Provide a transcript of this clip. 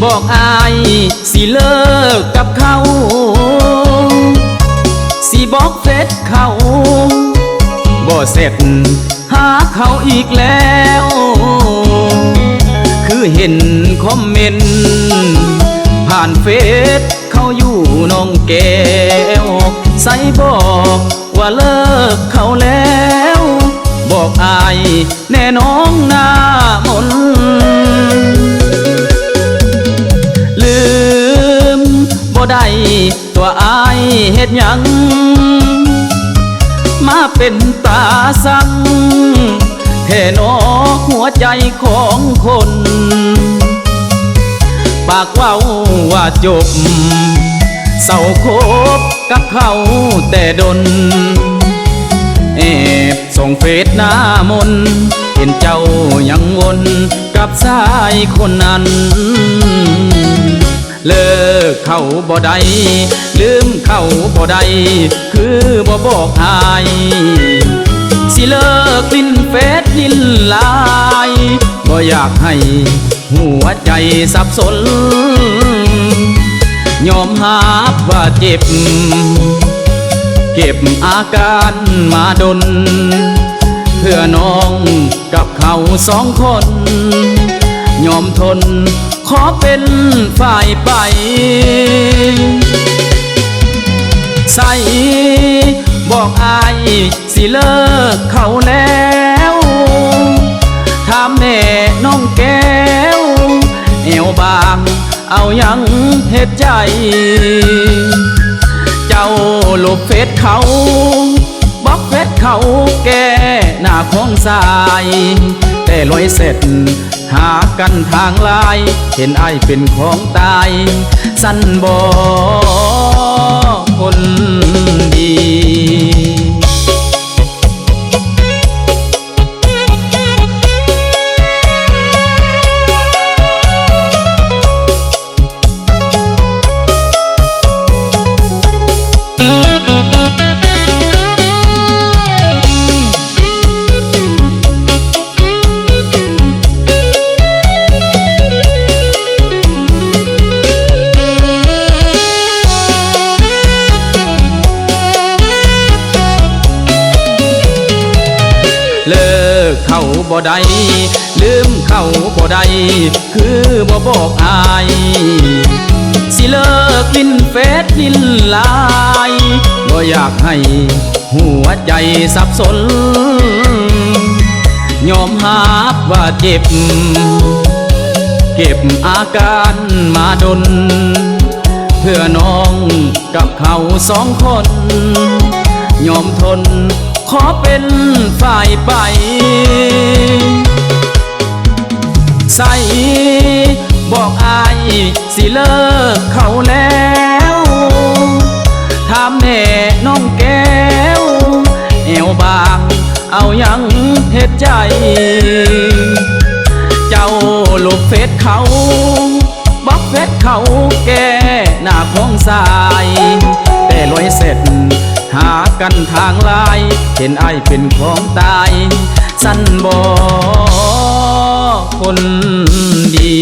บอกอายสิเลิกกับเขาสิบอกเฟซเขาบ่เสร็จหาเขาอีกแล้วคือเห็นคอมเมนต์ผ่านเฟซเขาอยู่น้องแก้วใส่บอกว่าเลิกเขาแล้วบอกอายแน่น้องหน้ามนลืมบ่ได้ตัวอายเฮ็ดหยังมาเป็นตาสั่งแท่นอหัวใจของคนปากเว้าว่าจบเศร้าคบกับเขาแต่ดนแอบส่งเฟซหน้ามนเห็นเจ้ายังวนกับชายคนนั้นเลิกเขาบ่ได้ลืมเขาบ่ได้คือบ่บอกอายสิเลิกลิ้นเฟซลิ้นลายบ่อยากให้หัวใจสับสนยอมรับว่าเจ็บเก็บอาการมาดนเพื่อน้องกับเขาสองคนยอมทนขอเป็นฝ่ายไปใส่บอกอายสิเลิกเขาแล้วถามแม่น้องแก้วเอวบางเอายังเฮ็ดใจเจ้าลบเฟซเขาบล็อกเฟซเขาแก้หน้าของสายแต่ลอยเสร็จหากันทางลายเห็นไอ้เป็นของตายสั้นบ่คนดีเลิกเขาบ่ได้ลืมเขาบ่ได้คือบ่บอกอายสิเลิกลิ้นเฟซลิ้นลายบ่อยากให้หัวใจสับสนยอมรับว่าเจ็บเก็บอาการมาดนเพื่อน้องกับเขาสองคนยอมทนขอเป็นฝ่ายไปใส่บอกอายสิเลิกเขาแล้วถามแม่น้องแก้วเอวบางเอายังเฮ็ดใจเจ้าลบเฟซเขาบล็อกเฟซเขาแก้หน้าของสายแต่ลอยเสร็จหากันทางลายเห็นไอ้เป็นของตายสั้นบ่คนดี